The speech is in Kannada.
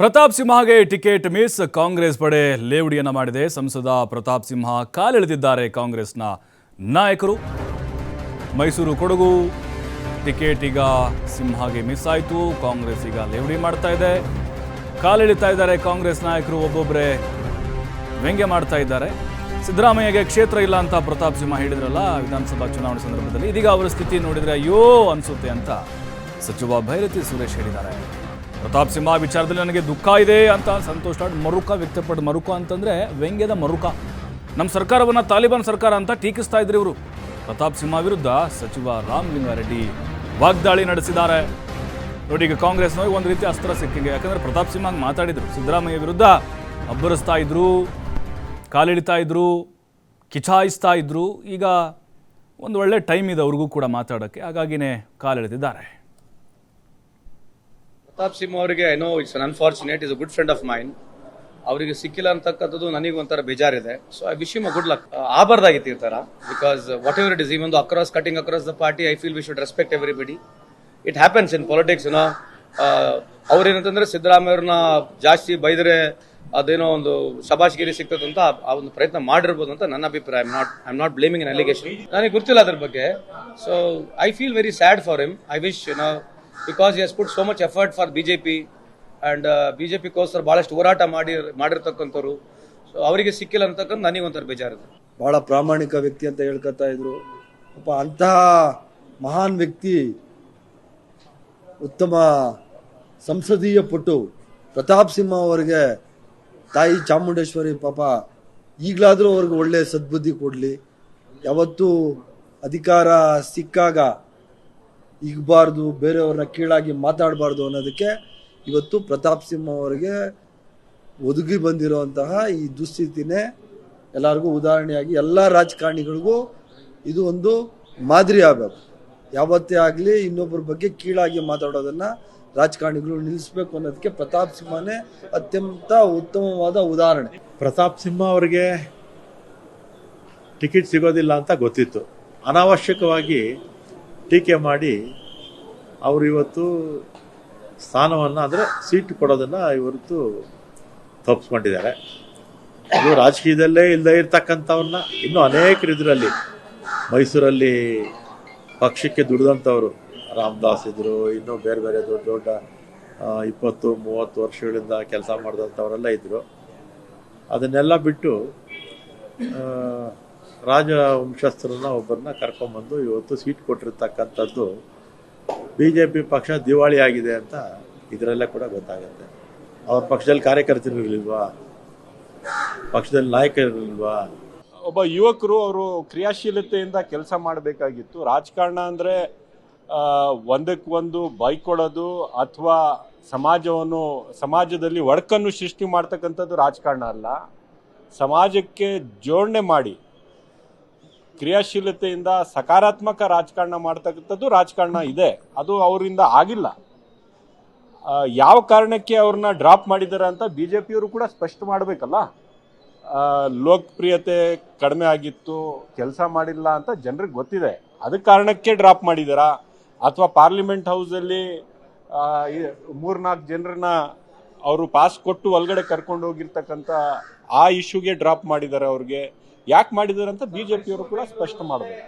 ಪ್ರತಾಪ್ ಸಿಂಹಗೆ ಟಿಕೆಟ್ ಮಿಸ್. ಕಾಂಗ್ರೆಸ್ ಪಡೆ ಲೇವಡಿಯನ್ನ ಮಾಡಿದೆ. ಸಂಸದ ಪ್ರತಾಪ್ ಸಿಂಹ ಕಾಲೆಳೆದಿದ್ದಾರೆ ಕಾಂಗ್ರೆಸ್ನ ನಾಯಕರು. ಮೈಸೂರು ಕೊಡಗು ಟಿಕೆಟ್ ಈಗ ಸಿಂಹಗೆ ಮಿಸ್ ಆಯಿತು. ಕಾಂಗ್ರೆಸ್ ಈಗ ಲೇವಡಿ ಮಾಡ್ತಾ ಇದೆ, ಕಾಲೆಳಿತಾ ಇದ್ದಾರೆ ಕಾಂಗ್ರೆಸ್ ನಾಯಕರು. ಒಬ್ಬೊಬ್ಬರೇ ವ್ಯಂಗ್ಯ ಮಾಡ್ತಾ ಇದ್ದಾರೆ. ಸಿದ್ದರಾಮಯ್ಯಗೆ ಕ್ಷೇತ್ರ ಇಲ್ಲ ಅಂತ ಪ್ರತಾಪ್ ಸಿಂಹ ಹೇಳಿದ್ರಲ್ಲ ವಿಧಾನಸಭಾ ಚುನಾವಣೆ ಸಂದರ್ಭದಲ್ಲಿ, ಇದೀಗ ಅವರ ಸ್ಥಿತಿ ನೋಡಿದ್ರೆ ಅಯ್ಯೋ ಅನ್ಸುತ್ತೆ ಅಂತ ಸಚಿವ ಭೈರತಿ ಸುರೇಶ್ ಹೇಳಿದ್ದಾರೆ. ಪ್ರತಾಪ್ ಸಿಂಹ ವಿಚಾರದಲ್ಲಿ ನನಗೆ ದುಃಖ ಇದೆ ಅಂತ ಸಂತೋಷ್ ಲಾಡ್ ಮರುಕ ವ್ಯಕ್ತಪಟ್ಟು, ಮರುಕ ಅಂತಂದ್ರೆ ವ್ಯಂಗ್ಯದ ಮರುಕ. ನಮ್ಮ ಸರ್ಕಾರವನ್ನು ತಾಲಿಬಾನ್ ಸರ್ಕಾರ ಅಂತ ಟೀಕಿಸ್ತಾ ಇದ್ರು ಇವರು. ಪ್ರತಾಪ್ ಸಿಂಹ ವಿರುದ್ಧ ಸಚಿವ ರಾಮಲಿಂಗಾರೆಡ್ಡಿ ವಾಗ್ದಾಳಿ ನಡೆಸಿದ್ದಾರೆ. ನೋಡಿ, ಈಗ ಕಾಂಗ್ರೆಸ್ನವ್ರಿಗೆ ಒಂದು ರೀತಿ ಅಸ್ತ್ರ ಸಿಕ್ಕಿಗೆ. ಯಾಕಂದ್ರೆ ಪ್ರತಾಪ್ ಸಿಂಹ ಮಾತಾಡಿದ್ರು, ಸಿದ್ದರಾಮಯ್ಯ ವಿರುದ್ಧ ಅಬ್ಬರಿಸ್ತಾ ಇದ್ರು, ಕಾಲಿಡ್ತಾ ಇದ್ರು, ಕಿಚಾಯಿಸ್ತಾ ಇದ್ರು. ಈಗ ಒಂದು ಒಳ್ಳೆ ಟೈಮ್ ಇದೆ ಅವ್ರಿಗೂ ಕೂಡ ಮಾತಾಡೋಕ್ಕೆ, ಹಾಗಾಗಿನೇ ಕಾಲೆಳೆದಿದ್ದಾರೆ. ಪ್ರತಾಪ್ ಸಿಂಹ ಅವರಿಗೆ I know it's unfortunate, is a good friend of mine. ಅವರಿಗೆ ಸಿಕ್ಕಿಲ್ಲ ಅಂತಕ್ಕಂಥದ್ದು ನನಗೆ ಒಂಥರ ಬೇಜಾರಿದೆ. So I wish him a good luck. ಆಗಬಾರ್ದಾಗಿತ್ತು ಈ ತರ, because whatever it is, even across cutting across the party, I feel we should respect everybody. It happens in politics. ಅವ್ರೇನಂತಂದ್ರೆ ಸಿದ್ದರಾಮಯ್ಯ ಅವ್ರನ್ನ ಜಾಸ್ತಿ ಬೈದರೆ ಅದೇನೋ ಒಂದು ಶಬಾಷ್ಗಿರಿ ಸಿಗ್ತದಂತ ಆ ಒಂದು ಪ್ರಯತ್ನ ಮಾಡಿರ್ಬೋದು ಅಂತ ನನ್ನ ಅಭಿಪ್ರಾಯ. I am not blaming an allegation. ನನಗೆ ಗೊತ್ತಿಲ್ಲ ಅದ್ರ ಬಗ್ಗೆ. So I feel very sad for him. I wish because he has put so much effort for BJP and BJP-ಗೋಸ್ಕರ ಬಹಳಷ್ಟು ಹೋರಾಟ ಮಾಡಿರ್ತಕ್ಕಂಥವ್ರು. ಸೊ ಅವರಿಗೆ ಸಿಕ್ಕಿಲ್ಲ ಅಂತಕ್ಕಂಥ ನನಗೆ ಒಂಥರ ಬೇಜಾರಿದೆ. ಬಹಳ ಪ್ರಾಮಾಣಿಕ ವ್ಯಕ್ತಿ ಅಂತ ಹೇಳ್ಕೊತಾ ಇದ್ರು. ಪಾಪ ಅಂತಹ ಮಹಾನ್ ವ್ಯಕ್ತಿ, ಉತ್ತಮ ಸಂಸದೀಯ ಪಟು ಪ್ರತಾಪ್ ಸಿಂಹ ಅವರಿಗೆ ತಾಯಿ ಚಾಮುಂಡೇಶ್ವರಿ ಪಾಪ ಈಗಲಾದರೂ ಅವ್ರಿಗೆ ಒಳ್ಳೆ ಸದ್ಬುದ್ಧಿ ಕೊಡಲಿ. ಯಾವತ್ತೂ ಅಧಿಕಾರ ಸಿಕ್ಕಾಗ ಈಗಬಾರ್ದು, ಬೇರೆಯವ್ರನ್ನ ಕೀಳಾಗಿ ಮಾತಾಡಬಾರ್ದು ಅನ್ನೋದಕ್ಕೆ ಇವತ್ತು ಪ್ರತಾಪ್ ಸಿಂಹ ಅವರಿಗೆ ಒದಗಿ ಬಂದಿರುವಂತಹ ಈ ದುಸ್ಥಿತಿನೇ ಎಲ್ಲರಿಗೂ ಉದಾಹರಣೆಯಾಗಿ ಎಲ್ಲ ರಾಜಕಾರಣಿಗಳಿಗೂ ಇದು ಒಂದು ಮಾದರಿ ಆಗಬೇಕು. ಯಾವತ್ತೇ ಆಗಲಿ ಇನ್ನೊಬ್ಬರ ಬಗ್ಗೆ ಕೀಳಾಗಿ ಮಾತಾಡೋದನ್ನ ರಾಜಕಾರಣಿಗಳು ನಿಲ್ಲಿಸಬೇಕು ಅನ್ನೋದಕ್ಕೆ ಪ್ರತಾಪ್ ಸಿಂಹನೇ ಅತ್ಯಂತ ಉತ್ತಮವಾದ ಉದಾಹರಣೆ. ಪ್ರತಾಪ್ ಸಿಂಹ ಅವರಿಗೆ ಟಿಕೆಟ್ ಸಿಗೋದಿಲ್ಲ ಅಂತ ಗೊತ್ತಿತ್ತು. ಅನಾವಶ್ಯಕವಾಗಿ ಟೀಕೆ ಮಾಡಿ ಅವರು ಇವತ್ತು ಸ್ಥಾನವನ್ನು, ಅಂದರೆ ಸೀಟ್ ಕೊಡೋದನ್ನು ಇವತ್ತು ತಪ್ಪಿಸ್ಕೊಂಡಿದ್ದಾರೆ. ಇದು ರಾಜಕೀಯದಲ್ಲೇ ಇಲ್ಲದೇ ಇರ್ತಕ್ಕಂಥವ್ರನ್ನ ಇನ್ನೂ ಅನೇಕರು ಇದರಲ್ಲಿ ಮೈಸೂರಲ್ಲಿ ಪಕ್ಷಕ್ಕೆ ದುಡಿದಂಥವ್ರು, ರಾಮದಾಸ್ ಇದ್ರು, ಇನ್ನೂ ಬೇರೆ ಬೇರೆ ದೊಡ್ಡ ದೊಡ್ಡ 20-30 ವರ್ಷಗಳಿಂದ ಕೆಲಸ ಮಾಡಿದಂಥವರೆಲ್ಲ ಇದ್ದರು. ಅದನ್ನೆಲ್ಲ ಬಿಟ್ಟು ರಾಜವಂಶಸ್ಥರನ್ನ ಒಬ್ಬರನ್ನ ಕರ್ಕೊಂಬಂದು ಇವತ್ತು ಸೀಟ್ ಕೊಟ್ಟಿರ್ತಕ್ಕಂಥದ್ದು BJP ಪಕ್ಷ ದಿವಾಳಿ ಆಗಿದೆ ಅಂತ ಇದರಲ್ಲೇ ಕೂಡ ಗೊತ್ತಾಗುತ್ತೆ. ಅವ್ರ ಪಕ್ಷದಲ್ಲಿ ಕಾರ್ಯಕರ್ತರಿರಲಿಲ್ವಾ, ಪಕ್ಷದಲ್ಲಿ ನಾಯಕರಿರಲಿಲ್ವಾ? ಒಬ್ಬ ಯುವಕರು ಅವರು ಕ್ರಿಯಾಶೀಲತೆಯಿಂದ ಕೆಲಸ ಮಾಡಬೇಕಾಗಿತ್ತು. ರಾಜಕಾರಣ ಅಂದರೆ ಒಂದಕ್ಕೊಂದು ಬೈಕೊಳ್ಳೋದು ಅಥವಾ ಸಮಾಜದಲ್ಲಿ ಒಡಕನ್ನು ಸೃಷ್ಟಿ ಮಾಡ್ತಕ್ಕಂಥದ್ದು ರಾಜಕಾರಣ ಅಲ್ಲ. ಸಮಾಜಕ್ಕೆ ಜೋಡಣೆ ಮಾಡಿ ಕ್ರಿಯಾಶೀಲತೆಯಿಂದ ಸಕಾರಾತ್ಮಕ ರಾಜಕಾರಣ ಮಾಡ್ತಕ್ಕಂಥದ್ದು ರಾಜಕಾರಣ ಇದೆ. ಅದು ಅವರಿಂದ ಆಗಿಲ್ಲ. ಯಾವ ಕಾರಣಕ್ಕೆ ಅವ್ರನ್ನ ಡ್ರಾಪ್ ಮಾಡಿದ್ದಾರೆ ಅಂತ BJPಯವರು ಕೂಡ ಸ್ಪಷ್ಟ ಮಾಡಬೇಕಲ್ಲ. ಲೋಕಪ್ರಿಯತೆ ಕಡಿಮೆ ಆಗಿತ್ತು, ಕೆಲಸ ಮಾಡಿಲ್ಲ ಅಂತ ಜನರಿಗೆ ಗೊತ್ತಿದೆ. ಅದಕ್ಕೆ ಕಾರಣಕ್ಕೆ ಡ್ರಾಪ್ ಮಾಡಿದಾರಾ, ಅಥವಾ ಪಾರ್ಲಿಮೆಂಟ್ ಹೌಸಲ್ಲಿ 3-4 ಜನರನ್ನ ಅವರು ಪಾಸ್ ಕೊಟ್ಟು ಒಳಗಡೆ ಕರ್ಕೊಂಡು ಹೋಗಿರ್ತಕ್ಕಂಥ ಆ ಇಶ್ಯೂಗೆ ಡ್ರಾಪ್ ಮಾಡಿದ್ದಾರೆ. ಅವ್ರಿಗೆ ಯಾಕೆ ಮಾಡಿದ್ದಾರೆ ಅಂತ BJPಯವರು ಕೂಡ ಸ್ಪಷ್ಟ ಮಾಡಬೇಕು.